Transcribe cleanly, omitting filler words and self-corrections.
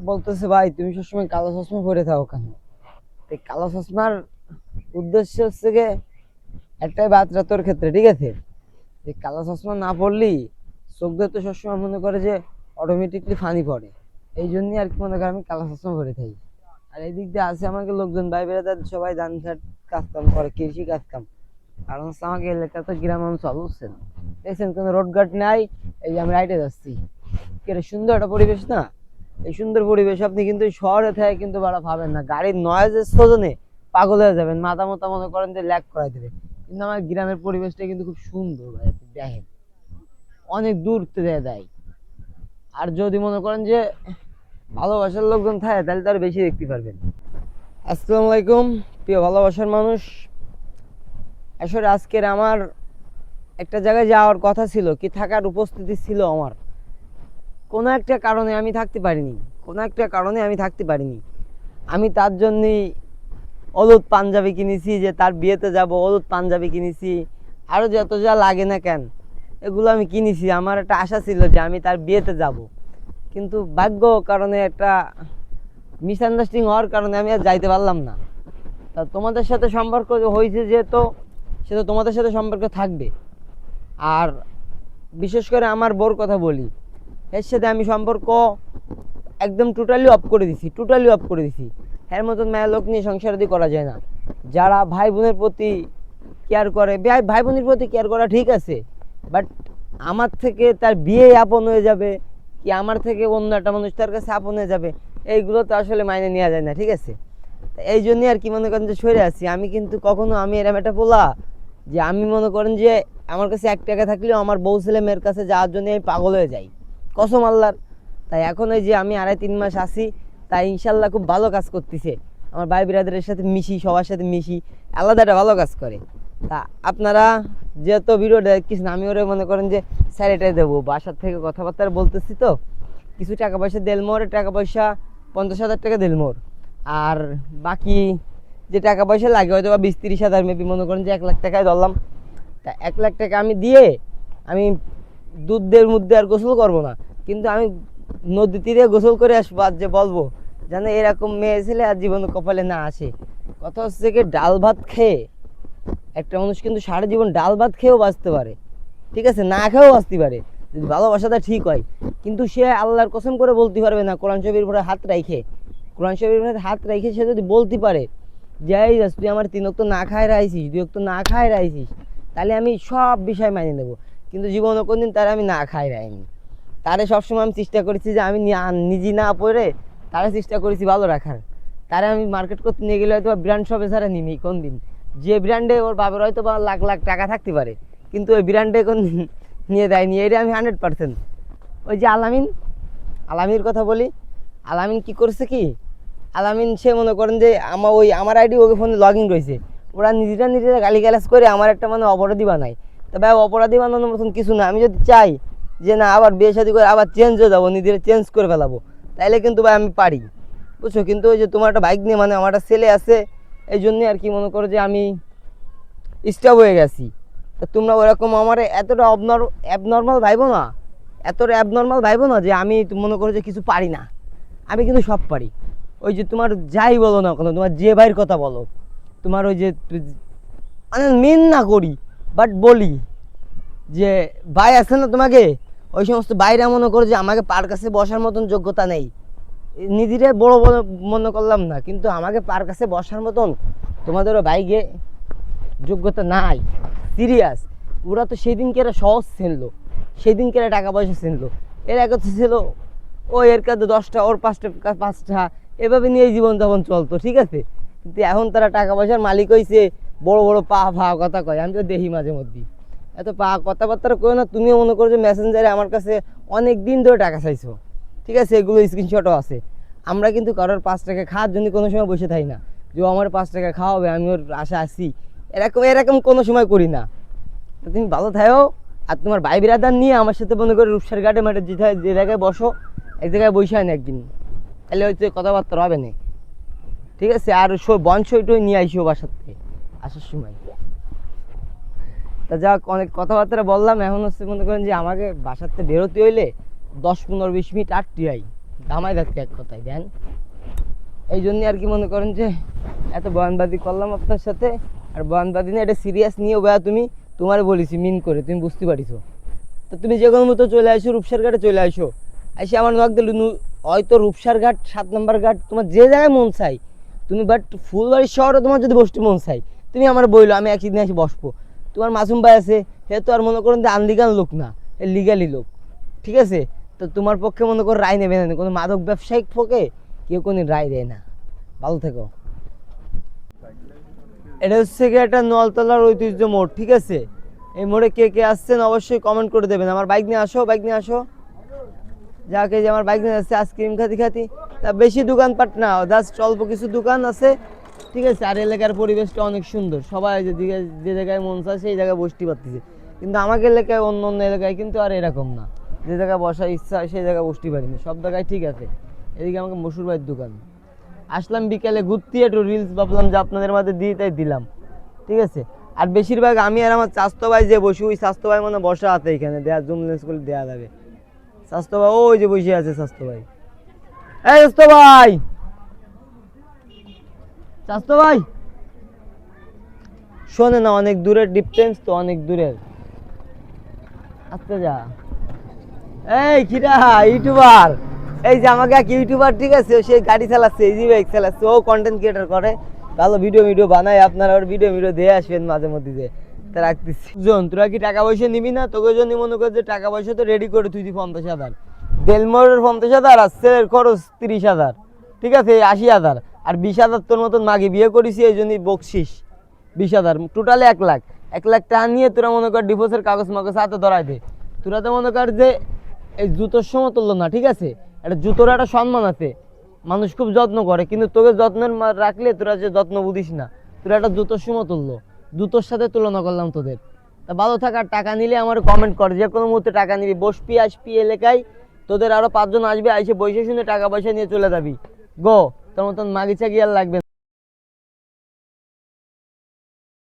বলতেছে ভাই তুমি সবসময় কালো চশমা পরে থাকো কেন? এই কালো চশমার উদ্দেশ্য হচ্ছে গিয়ে একটাই বার্তা তোর ক্ষেত্রে, ঠিক আছে? এই কালো চশমা না পড়লি চোখ দিয়ে তো সবসময় মনে করে যে অটোমেটিকলি ফানি পড়ে। এই জন্যই আর কি মনে করে আমি কালো চশমা পরে থাকি। আর এই দিক দিয়ে আছে আমাকে লোকজন ভাই বেড়াদার সবাই ধান খেত কাজ কাম করে, কৃষি কাজ কাম। কারণ হচ্ছে আমাকে এলাকা তো গ্রাম অঞ্চল, বুঝছেন? দেখছেন কোনো রোড গার্ড নাই। এই যে আমি রাইডে যাচ্ছি, কি একটা সুন্দর একটা পরিবেশ না? এই সুন্দর পরিবেশ আপনি কিন্তু শহরে থেকে কিন্তু ভাড়া পাবেন না। গাড়ির নয়েজের শোধনে পাগল হয়ে যাবেন, মাথা মতো মনে করেন যে ল্যাগ করাই দেবে। কিন্তু আমার গ্রামের পরিবেশটা কিন্তু খুব সুন্দর ভাই, আপনি দেখেন অনেক দূর থেকে দেয়। আর যদি মনে করেন যে ভালোবাসার লোকজন থাকে তাহলে তো আরো বেশি দেখতে পারবেন। আসসালামু আলাইকুম প্রিয় ভালোবাসার মানুষ। আসলে আজকের আমার একটা জায়গায় যাওয়ার কথা ছিল, কি থাকার উপস্থিতি ছিল আমার। কোনো একটা কারণে আমি থাকতে পারিনি, কোনো একটা কারণে আমি থাকতে পারিনি। আমি তার জন্যই হলুদ পাঞ্জাবি কিনেছি, যে তার বিয়েতে যাব হলুদ পাঞ্জাবি কিনেছি। আরও যত যা লাগে না কেন এগুলো আমি কিনেছি। আমার একটা আশা ছিল যে আমি তার বিয়েতে যাব, কিন্তু ভাগ্য কারণে একটা মিসআন্ডারস্ট্যান্ডিং হওয়ার কারণে আমি আর যাইতে পারলাম না। তা তোমাদের সাথে সম্পর্ক হয়েছে যেহেতু, সে তো তোমাদের সাথে সম্পর্ক থাকবে। আর বিশেষ করে আমার বোর কথা বলি, এর সাথে আমি সম্পর্ক একদম টোটালি অফ করে দিছি, টোটালি অফ করে দিছি। এর মতন মায়ের লোক নিয়ে সংসার আদি করা যায় না। যারা ভাই বোনের প্রতি কেয়ার করে, ভাই বোনের প্রতি কেয়ার করা ঠিক আছে, বাট আমার থেকে তার বিয়ে আপন হয়ে যাবে, কি আমার থেকে অন্য একটা মানুষ তার কাছে আপন হয়ে যাবে, এইগুলো তো আসলে মাইনে নেওয়া যায় না, ঠিক আছে? এই জন্যই আর কি মনে করেন যে সরে আছি আমি। কিন্তু কখনো আমি এরম একটা পোলা যে আমি মনে করেন যে আমার কাছে 1 টাকা থাকলেও আমার বউ ছেলে মেয়ের কাছে যাওয়ার জন্য আমি পাগল হয়ে যাই, কসম আল্লাহর। তাই এখন এই যে আমি 2.5-3 মাস আছি, তাই ইনশাল্লাহ খুব ভালো কাজ করতেছে। আমার ভাই বিরাদের সাথে মিশি, সবার সাথে মিশি, আলাদা একটা ভালো কাজ করে। তা আপনারা যেহেতু ভিডিও দেখছেন, আমি ওরে মনে করেন যে স্যারেটাই দেবো, বাসার থেকে কথাবার্তা বলতেছি তো কিছু টাকা পয়সা দেল মোর, টাকা পয়সা 50,000 টাকা দেল মোর। আর বাকি যে টাকা পয়সা লাগে হয়তো বা 20-30 হাজার, মেবি মনে করেন যে 1 লাখ টাকায় ধরলাম। তা 1 লাখ টাকা আমি দিয়ে আমি দুধের মধ্যে আর গোসল করবো না, কিন্তু আমি নদী তীরে গোসল করে আসবো। আর যে বলবো যেন এরকম মেয়ে ছেলে আর জীবনে কপালে না আসে। কথা হচ্ছে কি, ডাল ভাত খেয়ে একটা মানুষ কিন্তু সারা জীবন ডাল ভাত খেয়েও বাঁচতে পারে, ঠিক আছে, না খেয়েও বাঁচতে পারে যদি ভালোবাসাটা ঠিক হয়। কিন্তু সে আল্লাহর কসম করে বলতে পারবে না, কোরআন শরীফের উপরে হাত রাখে, কোরআন শরীফের উপরে হাত রাখে সে যদি বলতে পারে যাই যাস তুই আমার 3 ওয়াক্ত না খায় রাইছিস, 2 ওয়াক্ত না খায় রাইছিস, তাহলে আমি সব বিষয় মানিয়ে নেবো। কিন্তু জীবনে কোনদিন তারা আমি না খাই রাইনি। তারে সবসময় আমি চেষ্টা করেছি যে আমি নিজে না পড়ে তারা চেষ্টা করেছি ভালো রাখার। তারা আমি মার্কেট করতে নিয়ে গেলে হয়তো ব্র্যান্ড শপে ছাড়া নিনি কোন দিন। যে ব্র্যান্ডে ওর বাবার হয়তো বা লাখ লাখ টাকা থাকতে পারে, কিন্তু ওই ব্র্যান্ডে কোন নিয়ে দেয়নি, এটা আমি 100%। ওই যে আলামিন, আলামির কথা বলি। আলামিন কি করছে কি, আলামিন সে মনে করেন যে আমার আইডি ওকে ফোনে লগ ইন রয়েছে, ওরা নিজেরা গালিগালাজ করে আমার একটা মানে অপরাধী বানায়। তবে অপরাধী বানানোর মতন কিছু না। আমি যদি চাই যে না আবার বিয়ে শাদী করে আবার চেঞ্জ হয়ে যাবো, নিজেরা চেঞ্জ করে ফেলাবো, তাইলে কিন্তু ভাই আমি পারি, বুঝছো? কিন্তু ওই যে তোমার একটা বাইক নিয়ে মানে আমার একটা ছেলে আছে, এই জন্যে আর কি মনে করো যে আমি স্টপ হয়ে গেছি। তা তোমরা ওরকম আমার এতটা অ্যাবনর্মাল ভাইবো না, এতটা অ্যাবনর্মাল ভাইবো না যে আমি মনে করো যে কিছু পারি না। আমি কিন্তু সব পারি। ওই যে তোমার যাই বলো না কেন, তোমার যে ভাইয়ের কথা বলো, তোমার ওই যে মানে মেন না করি, বাট বলি যে ভাই আছে না তোমাকে, ওই সমস্ত বাইরে মনে করো যে আমাকে পার কাছে বসার মতন যোগ্যতা নেই। নিজেরে বড় বড় মনে করলাম না, কিন্তু আমাকে পার কাছে বসার মতন তোমাদেরও বাইকে যোগ্যতা নাই, সিরিয়াস। ওরা তো সেদিনকে এরা সহজ ছিনলো, সেদিনকে এরা টাকা পয়সা ছিনলো। এর আগে ছিল ও এর কাছে 10টা ওর 5টা, এভাবে নিয়ে জীবনযাপন চলতো, ঠিক আছে? কিন্তু এখন তারা টাকা পয়সার মালিক হয়েছে, বড় বড় পা ফা কথা কয়। আমি তো দেখি মাঝে মধ্যে এত পা কথাবার্তা কেউ না। তুমিও মনে করো যে মেসেঞ্জারে আমার কাছে অনেক দিন ধরে টাকা চাইছো, ঠিক আছে, এগুলো স্ক্রিনশটও আছে। আমরা কিন্তু কারোর 5 টাকা খাওয়ার জন্য কোনো সময় বসে থাকি না যে আমার 5 টাকা খাওয়াবে আমি ওর আশা আসি, এরকম এরকম কোনো সময় করি না। তো তুমি ভালো থাকো। আর তোমার ভাই বিরাদার নিয়ে আমার সাথে মনে করে রূপসার ঘাটে মাঠে যে জায়গায় বসো, এক জায়গায় বসে হয় না একদিন, তাহলে হচ্ছে কথাবার্তা হবে না, ঠিক আছে? আর বনসইটই নিয়ে আইসো বাসার থেকে আসার সময়। তা যাক, অনেক কথাবার্তা বললাম। এখন হচ্ছে মনে করেন যে আমাকে বাসার থেকে বেরোতে হইলে 10-15-20 মিনিট আটটি আই, দামাই থাকতে এক কথায় দেন। এই জন্য আর কি মনে করেন যে এত বয়ানবাদি করলাম আপনার সাথে। আর বয়ানবাদি না, এটা সিরিয়াস নিয়েও ভাইয়া তুমি, তোমার বলেছি মিন করে, তুমি বুঝতে পারিছো। তো তুমি যে কোনো মতো চলে আসো, রূপসার ঘাটে চলে আসো। এসে আমার নক দিল, হয়তো রূপসার ঘাট 7 নম্বর ঘাট, তোমার যে জায়গায় মন চাই তুমি, বাট ফুলবাড়ি শহরে তোমার যদি বসতে মন চাই তুমি আমার বইলো, আমি একদিন এসে বসবো। তোমার মাসুম ভাই আছে, সে তো আর মনে করেন যে আনলিগাল লোক না, এ লিগালি লোক, ঠিক আছে? তো তোমার পক্ষে মনে করো রায় নেবে না, কোনো মাদক ব্যবসায়িক পক্ষে কেউ কোনো রায় দেয় না। ভালো থেকো। এটা হচ্ছে গিয়ে একটা নলতলার ঐতিহ্য মোড়, ঠিক আছে? এই মোড়ে কে কে আসছেন অবশ্যই কমেন্ট করে দেবেন। আমার বাইক নিয়ে আসো, বাইক নিয়ে আসো। যাকে যে আমার বাইক নিয়ে আসছে আইসক্রিম খাতি খাতি, তা বেশি দোকানপাট না, জাস্ট অল্প কিছু দোকান আছে, ঠিক আছে? আর এলাকার পরিবেশটা অনেক সুন্দর, সবাই যেদিকে যে জায়গায় মন চায় সেই জায়গায় বসতে পারতেছে। কিন্তু আমাকে এলাকায়, অন্য অন্য এলাকায় কিন্তু আর এরকম না, যে জায়গায় বসার ইচ্ছা হয় সেই জায়গায় বসতে পারিনি। সব জায়গায় ঠিক আছে। এদিকে আমাকে মসুর ভাইয়ের দোকান, আসলাম বিকেলে ঘুরতে, একটু রিলস ভাবলাম যে আপনাদের মাঝে দিই, তাই দিলাম, ঠিক আছে? আর বেশিরভাগ আমি আর আমার স্বাস্থ্য ভাই যে বসি, ওই স্বাস্থ্য ভাই মানে বসা আছে এখানে, দেয়া জুম লেন্স করে দেওয়া যাবে। স্বাস্থ্য ভাই ওই যে বসে আছে, স্বাস্থ্য ভাই। এই স্বাস্থ্য ভাই, স্বাস্থ্য ভাই শোনে না, অনেক দূরের ডিফেন্স তো, অনেক দূরের, আসতে যা। এই কিরা ইউটিউবার, এই যে আমাকে এক ইউটিউবার, ঠিক আছে? সে গাড়ি চালাচ্ছে, ইজি বাইক চালাচ্ছে, ও কন্টেন্ট ক্রিয়েটর করে, ভালো ভিডিও ভিডিও বানায়, আপনারা ওর ভিডিও ভিডিও দিয়ে আসবেন মাঝে মধ্যে যে, তা রাখতেছি। জন তোরা কি টাকা পয়সা নিবি না? তোকে জন্য মনে কর যে টাকা পয়সা তো রেডি করে তুই 50,000, দেলমোড়ের 50,000, আর সেলের খরচ 30,000, ঠিক আছে? 80,000, আর 20,000 তোর মতন মাগে বিয়ে করেছি, এই জন্যই বকশিস 20,000, টোটালে 1 লাখ। 1 লাখ টাকা নিয়ে তোরা মনে কর ডিভোর্সের কাগজ মাগজ হাতে ধরাই দে। তোরা তো মনে কর যে এই জুতোর সমতুল্য না, ঠিক আছে? এটা জুতোর একটা সম্মান আছে, মানুষ খুব যত্ন করে, কিন্তু তোকে যত্নের রাখলে তোরা যে যত্ন বুঝিস না, তোরা একটা জুতোর সমতুল্য, জুতোর সাথে তুলনা করলাম তোদের। তা ভালো থাকার, টাকা নিলে আমার কমেন্ট কর, যে কোনো মুহূর্তে টাকা নিবি, বসবি আসবি এলাকায়, তোদের আরো 5 জন আসবে, আইসে বসে শুনে টাকা পয়সা নিয়ে চলে যাবি। গো, তোর মতন মাগিচা গিয়ে আর লাগবে না।